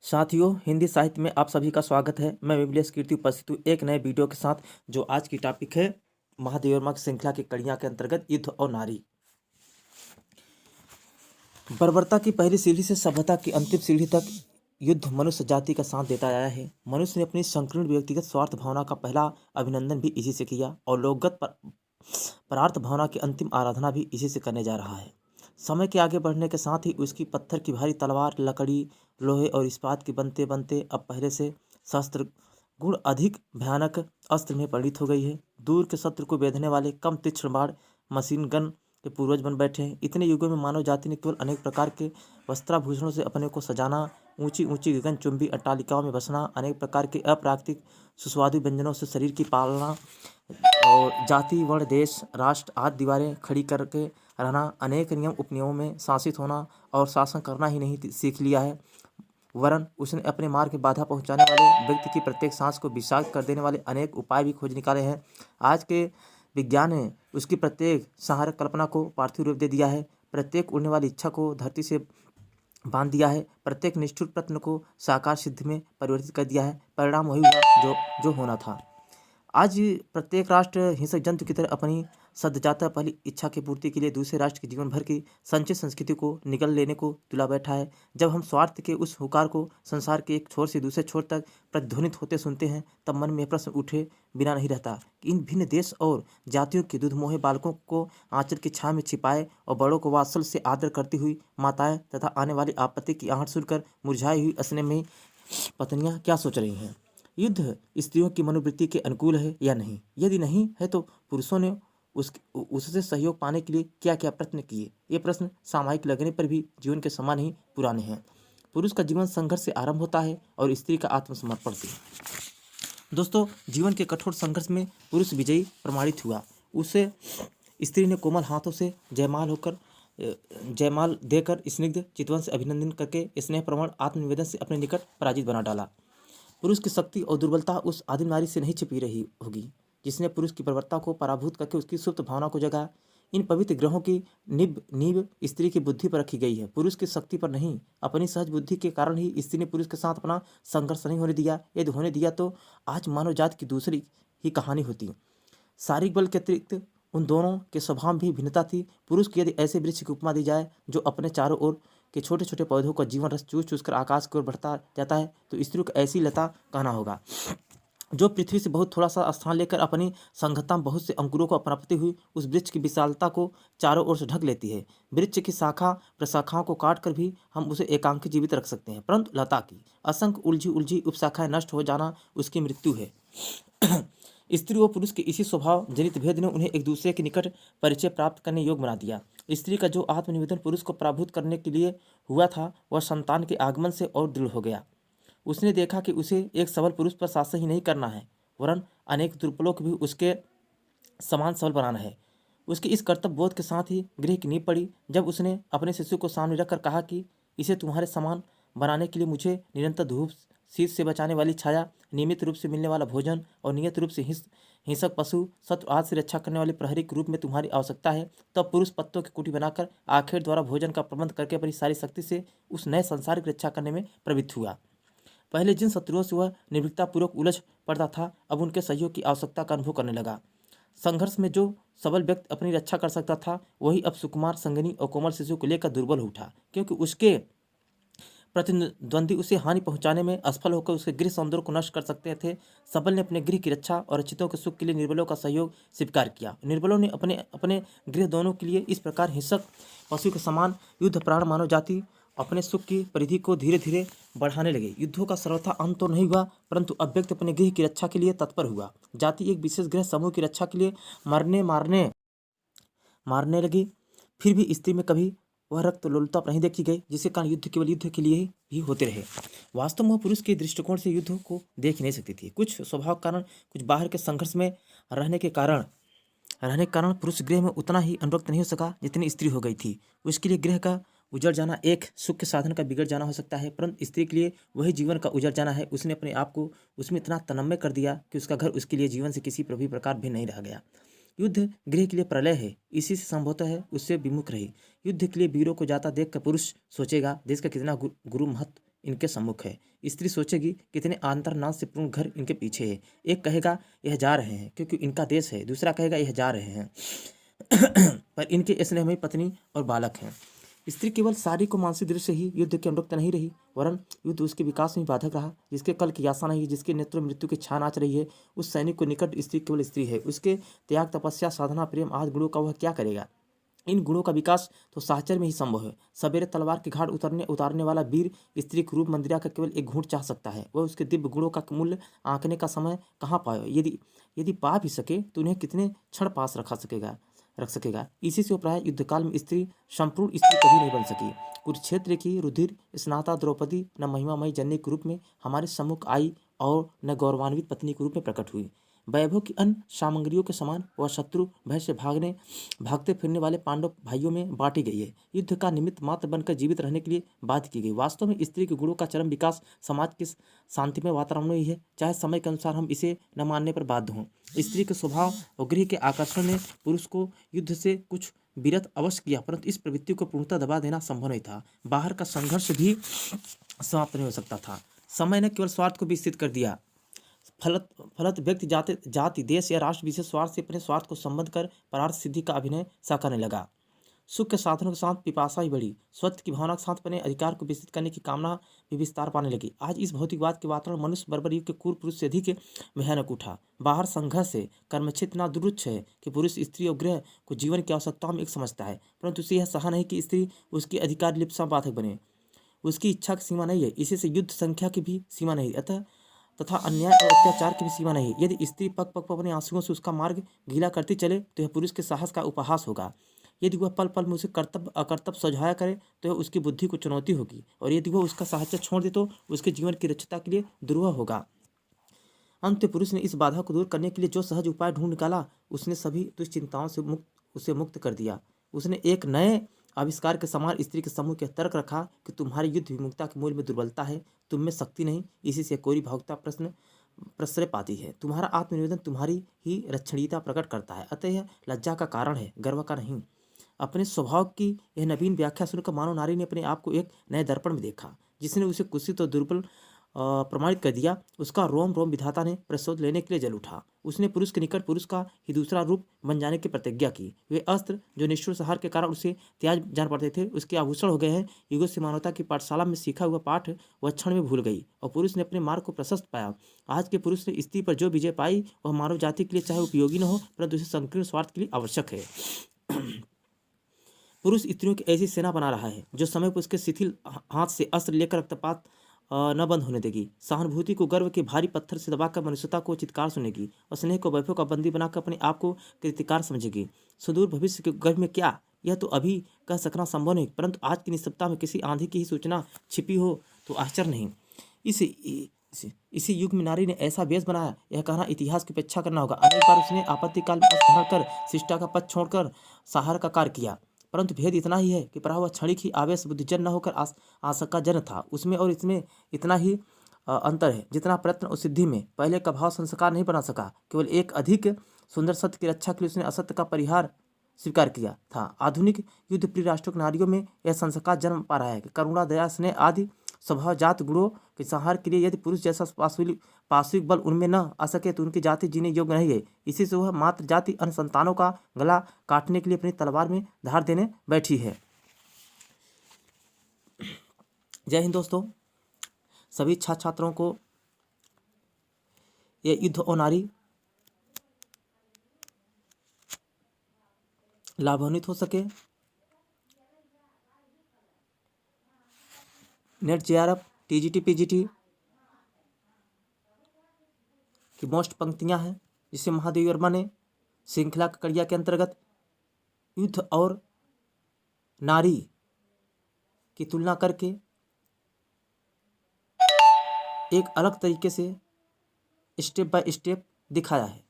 साथियों, हिंदी साहित्य में आप सभी का स्वागत है। मैं विमलेश कीर्ति उपस्थित हूँ एक नए वीडियो के साथ, जो आज की टॉपिक है महादेवर्मा की श्रृंखला की कड़ियाँ के अंतर्गत युद्ध और नारी। बर्बरता की पहली सीढ़ी से सभ्यता की अंतिम सीढ़ी तक युद्ध मनुष्य जाति का साथ देता आया है। मनुष्य ने अपनी संकीर्ण व्यक्तिगत स्वार्थ भावना का पहला अभिनंदन भी इसी से किया और लोकगत परार्थ भावना की अंतिम आराधना भी इसी से करने जा रहा है। समय के आगे बढ़ने के साथ ही उसकी पत्थर की भारी तलवार, लकड़ी, लोहे और इस्पात की बनते बनते अब पहले से शस्त्र गुण अधिक भयानक अस्त्र में परिणित हो गई है। दूर के शत्रु को बेधने वाले कम तीक्ष्ण बाण मशीन गन के पूर्वज बन बैठे हैं। इतने युगों में मानव जाति ने केवल अनेक प्रकार के वस्त्राभूषणों से अपने को सजाना, ऊंची ऊंची गगनचुंबी अट्टालिकाओं में बसना, अनेक प्रकार के अप्राकृतिक सुस्वादु व्यंजनों से शरीर की पालना और जाति, वर्ण, देश, राष्ट्र आदि दीवारें खड़ी करके रहना, अनेक नियम उपनियमों में शासित होना और शासन करना ही नहीं सीख लिया है, वरन उसने अपने मार्ग में बाधा पहुंचाने वाले व्यक्ति की प्रत्येक सांस को विषाक्त कर देने वाले अनेक उपाय भी खोज निकाले हैं। आज के विज्ञान ने उसकी प्रत्येक सहारक कल्पना को पार्थिव रूप दे दिया है, प्रत्येक उड़ने वाली इच्छा को धरती से बांध दिया है, प्रत्येक निष्ठुर प्रयत्न को साकार सिद्धि में परिवर्तित कर दिया है। परिणाम वही हुआ जो होना था। आज प्रत्येक राष्ट्र हिंसक जंतु की तरह अपनी सद्जाता पहली इच्छा की पूर्ति के लिए दूसरे राष्ट्र के जीवन भर की संचित संस्कृति को निगल लेने को तुला बैठा है। जब हम स्वार्थ के उस हुकार को संसार के एक छोर से दूसरे छोर तक प्रतिध्वनित होते सुनते हैं, तब मन में प्रश्न उठे बिना नहीं रहता कि इन भिन्न देश और जातियों के दूधमोहे बालकों को आंचल की छाया में छिपाए और बड़ों को वात्सल से आदर करती हुई माताएं तथा आने वाली आपत्ति की आहट सुनकर मुरझाई हुई असने में पत्नियां क्या सोच रही हैं। युद्ध स्त्रियों की मनोवृत्ति के अनुकूल है या नहीं? यदि नहीं है तो पुरुषों ने उससे सहयोग पाने के लिए क्या क्या प्रयत्न किए? ये प्रश्न सामयिक लगने पर भी जीवन के समान ही पुराने हैं। पुरुष का जीवन संघर्ष से आरंभ होता है और स्त्री का आत्मसमर्पण से। दोस्तों, जीवन के कठोर संघर्ष में पुरुष विजयी प्रमाणित हुआ। उसे स्त्री ने कोमल हाथों से जयमाल देकर स्निग्ध चितवन से अभिनंदन करके स्नेह प्रवण आत्मनिवेदन से अपने निकट पराजित बना डाला। पुरुष की शक्ति और दुर्बलता उस आदिम नारी से नहीं छिपी रही होगी जिसने पुरुष की प्रवृत्ता को पराभूत करके उसकी सुप्त भावना को जगा। इन पवित्र ग्रहों की नींव स्त्री की बुद्धि पर रखी गई है, पुरुष की शक्ति पर नहीं। अपनी सहज बुद्धि के कारण ही स्त्री ने पुरुष के साथ अपना संघर्ष नहीं होने दिया। यदि होने दिया तो आज मानव जाति की दूसरी ही कहानी होती। शारीरिक बल के अतिरिक्त उन दोनों के स्वभाव भी भिन्नता थी। पुरुष की यदि ऐसे वृक्ष की उपमा दी जाए जो अपने चारों ओर के छोटे छोटे पौधों का जीवन रस चूस चूस कर आकाश की ओर बढ़ता जाता है, तो स्त्री को ऐसी लता कहना होगा जो पृथ्वी से बहुत थोड़ा सा स्थान लेकर अपनी संघनता में बहुत से अंकुरों को अपनाती हुई उस वृक्ष की विशालता को चारों ओर से ढक लेती है। वृक्ष की शाखा प्रशाखाओं को काट कर भी हम उसे एकांकी जीवित रख सकते हैं, परंतु लता की असंख्य उलझी उलझी उपशाखाएं नष्ट हो जाना उसकी मृत्यु है। स्त्री और पुरुष के इसी स्वभाव जनित भेद ने उन्हें एक दूसरे के निकट परिचय प्राप्त करने योग्य बना दिया। स्त्री का जो आत्मनिवेदन पुरुष को पराभूत करने के लिए हुआ था, वह संतान के आगमन से और दृढ़ हो गया। उसने देखा कि उसे एक सबल पुरुष पर शासन ही नहीं करना है, वरन अनेक दुर्बलों को भी उसके समान सबल बनाना है। उसके इस कर्तव्य बोध के साथ ही गृह की नींव पड़ी। जब उसने अपने शिशु को सामने रखकर कहा कि इसे तुम्हारे समान बनाने के लिए मुझे निरंतर धूप शीत से बचाने वाली छाया, नियमित रूप से मिलने वाला भोजन और नियत रूप से हिंसक पशु शत्रु आदि से रक्षा करने वाले प्रहरी के रूप में तुम्हारी आवश्यकता है, तब पुरुष पत्तों की कुटी बनाकर आखिर द्वारा भोजन का प्रबंध करके अपनी सारी शक्ति से उस नए संसार की रक्षा करने में प्रवृत्त हुआ। पहले जिन शत्रुओं से वह निर्भीकतापूर्वक उलझ पड़ता था, अब उनके सहयोग की आवश्यकता का अनुभव करने लगा। संघर्ष में जो सबल व्यक्ति अपनी रक्षा कर सकता था, वही अब सुकुमार, संगिनी और कोमल शिशु को लेकर दुर्बल हो उठा, क्योंकि उसके प्रतिद्वंदी उसे हानि पहुंचाने में असफल होकर उसके गृह सौंदर्य को नष्ट कर सकते थे। सबल ने अपने गृह की रक्षा और रचितों के सुख के लिए निर्बलों का सहयोग स्वीकार किया। निर्बलों ने अपने अपने गृह दोनों के लिए इस प्रकार हिंसक पशु के समान युद्ध प्राण मानव जाति अपने सुख की परिधि को धीरे धीरे बढ़ाने लगे। युद्धों का सर्वथा अंत तो नहीं हुआ, परंतु अब व्यक्ति अपने गृह की रक्षा के लिए तत्पर हुआ। जाति एक विशेष गृह समूह की रक्षा के लिए मारने लगी। फिर भी स्त्री में कभी वह रक्त लोलुपता नहीं देखी गई, जिसके कारण युद्ध केवल युद्ध के लिए ही होते रहे। वास्तव में वह पुरुष के दृष्टिकोण से युद्ध को देख ही नहीं सकती थी। कुछ स्वभाव कारण, कुछ बाहर के संघर्ष में रहने के कारण पुरुष गृह में उतना ही अनुरक्त नहीं हो सका जितनी स्त्री हो गई थी। उसके लिए गृह का उजड़ जाना एक सुख के साधन का बिगड़ जाना हो सकता है, परंतु स्त्री के लिए वही जीवन का उजड़ जाना है। उसने अपने आप को उसमें इतना तन्मय कर दिया कि उसका घर उसके लिए जीवन से किसी भी प्रकार भी नहीं रह गया। युद्ध गृह के लिए प्रलय है, इसी से संभवतः है उससे विमुख रही। युद्ध के लिए वीरों को जाता देख कर पुरुष सोचेगा, देश का कितना गुरु महत्व इनके सम्मुख है। स्त्री सोचेगी कितने अंतर्नाश से पूर्ण घर इनके पीछे है। एक कहेगा यह जा रहे हैं क्योंकि इनका देश है, दूसरा कहेगा यह जा रहे हैं पर इनके स्नेहमयी पत्नी और बालक हैं। स्त्री केवल शारीरिक और मानसिक दृष्टि से ही युद्ध की अनुरक्त नहीं रही, वरन युद्ध उसके विकास में बाधक रहा। जिसके कल की आशा नहीं, जिसके नेत्र मृत्यु की छान नाच रही है, उस सैनिक को निकट स्त्री केवल स्त्री है। उसके त्याग, तपस्या, साधना, प्रेम आदि गुणों का वह क्या करेगा? इन गुणों का विकास तो साहचर्य में ही संभव है। सवेरे तलवार के घाट उतारने वाला वीर स्त्री के रूप मंदिरा का केवल एक घूंट चाह सकता है। वह उसके दिव्य गुणों का मूल्य आंकने का समय कहाँ पाए? यदि पा भी सके तो उन्हें कितने क्षण पास रख सकेगा। इसी से प्राय युद्धकाल में स्त्री संपूर्ण स्त्री कभी नहीं बन सकी। कुरुक्षेत्र की रुधिर स्नाता द्रौपदी न महिमामयी जननी के रूप में हमारे सम्मुख आई और न गौरवान्वित पत्नी के रूप में प्रकट हुई। वैभव की अन्य सामग्रियों के समान वह शत्रु भय से भागते फिरने वाले पांडव भाइयों में बांटी गई है। युद्ध का निमित्त मात्र बनकर जीवित रहने के लिए बाध्य की गई। वास्तव में स्त्री के गुणों का चरम विकास समाज के शांतिमय वातावरण में ही है, चाहे समय के अनुसार हम इसे न मानने पर बाध्य हों। स्त्री के स्वभाव और गृह के आकर्षण ने पुरुष को युद्ध से कुछ विरत अवश्य किया, परंतु इस प्रवृत्ति को पूर्णतः दबा देना संभव नहीं था। बाहर का संघर्ष भी समाप्त नहीं हो सकता था। समय ने केवल स्वार्थ को विस्तृत कर दिया। फलत व्यक्ति जाति देश या राष्ट्र विशेष स्वार्थ से अपने स्वार्थ को संबंध कर परार्थ सिद्धि का अभिनय साकारने लगा। सुख के साधनों के साथ पिपासा ही बढ़ी। स्वत्व की भावना के साथ अपने अधिकार को विस्तृत करने की कामना भी विस्तार पाने लगी। आज इस भौतिकवाद के वातावरण मनुष्य बर्बर युग के क्रूर पुरुष से अधिक भयानक उठा। बाहर संघर्ष है, कर्मक्षेत्र इतना दुरुच्छ है कि पुरुष स्त्री और गृह को जीवन की आवश्यकताओं में एक समझता है, परंतु उसे यह सहा नहीं कि स्त्री उसकी अधिकार लिप्सा बाधक बने। उसकी इच्छा की सीमा नहीं है, इसी से युद्ध संख्या की भी सीमा नहीं तथा अन्याय और अत्याचार की भी सीमा नहीं। यदि स्त्री पग पग पर अपने आंसुओं से उसका मार्ग गीला करती चले तो यह पुरुष के साहस का उपहास होगा। यदि वह पल पल में उसे कर्तव्य अकर्तव्य समझाया करे तो यह उसकी बुद्धि को चुनौती होगी, और यदि वह उसका साहचर्य छोड़ दे तो उसके जीवन की रक्षता के लिए दुर्वह होगा। अंत पुरुष ने इस बाधा को दूर करने के लिए जो सहज उपाय ढूंढ निकाला, उसने सभी दुश्चिंताओं से उसे मुक्त कर दिया। उसने एक नए आविष्कार के समान स्त्री के समूह के तर्क रखा कि तुम्हारी युद्ध विमुखता के मूल में दुर्बलता है, तुम में शक्ति नहीं। इसी से कोई भावुकता प्रश्रय पाती है। तुम्हारा आत्मनिवेदन तुम्हारी ही रक्षणीयता प्रकट करता है, अतः यह लज्जा का कारण है, गर्व का नहीं। अपने स्वभाव की यह नवीन व्याख्या सुनकर मानव नारी ने अपने आप को एक नए दर्पण में देखा, जिसने उसे कुत्सित और दुर्बल प्रमाणित कर दिया। उसका रोम रोम विधाता ने प्रसोद लेने के लिए जल उठा। उसने पुरुष के निकट पुरुष का ही दूसरा रूप बन जाने की प्रतिज्ञा की। वे अस्त्र जो निष्ठुर सहार के कारण उसे त्याग जान पड़ते थे, उसके आभूषण हो गए हैं। युगों से मानवता की पाठशाला में सीखा हुआ पाठ वह क्षण में भूल गई और पुरुष ने अपने मार्ग को प्रशस्त पाया। आज के पुरुष ने स्त्री पर जो विजय पाई वह मानव जाति के लिए चाहे उपयोगी न हो, परंतु उसे संकीर्ण स्वार्थ के लिए आवश्यक है। पुरुष स्त्रियों की ऐसी सेना बना रहा है जो समय पर उसके शिथिल हाथ से अस्त्र लेकर रक्तपात न बंद होने देगी। सहानुभूति को गर्व के भारी पत्थर से दबाकर मनुष्यता को चित्कार सुनेगी और स्नेह को वैभव का बंदी बनाकर अपने आप को कृतिकार समझेगी। सुदूर भविष्य के गर्भ में क्या, यह तो अभी कह सकना संभव नहीं, परंतु आज की निस्तब्धता में किसी आंधी की ही सूचना छिपी हो तो आश्चर्य नहीं। इसी युग में नारी ने ऐसा वेश बनाया, यह कहना इतिहास की उपेक्षा करना होगा। अनेक बार उसने आपत्तिकाल में अस्त्र धारण कर शिष्टा का पथ छोड़कर सहार का कार्य किया, परंतु भेद इतना ही है कि वह क्षणिक ही आवेश बुद्धिजन न होकर आशंका जन था। उसमें और इसमें इतना ही अंतर है जितना प्रयत्न और सिद्धि में। पहले का भाव संस्कार नहीं बना सका, केवल एक अधिक सुंदर सत्य की रक्षा के लिए उसने असत्य का परिहार स्वीकार किया था। आधुनिक युद्ध प्रिय राष्ट्रों की नारियों में यह संस्कार जन्म पा रहा है कि करुणा, दया, स्नेह आदि स्वभावजात गुणों के संहार के लिए यदि पुरुष जैसा पाशविक बल उनमें न आ सके तो उनकी जाति जीने योग्य नहीं है। इसी से वह मात्र जाति अन्य संतानों का गला काटने के लिए अपनी तलवार में धार देने बैठी है। जय हिंद दोस्तों, सभी छात्र छात्राओं को यह युद्ध और नारी लाभान्वित हो सके। नेट जेआरएफ टीजीटी पीजीटी की मोस्ट पंक्तियां हैं, जिसे महादेव वर्मा ने श्रृंखला कड़िया के अंतर्गत युद्ध और नारी की तुलना करके एक अलग तरीके से स्टेप बाय स्टेप दिखाया है।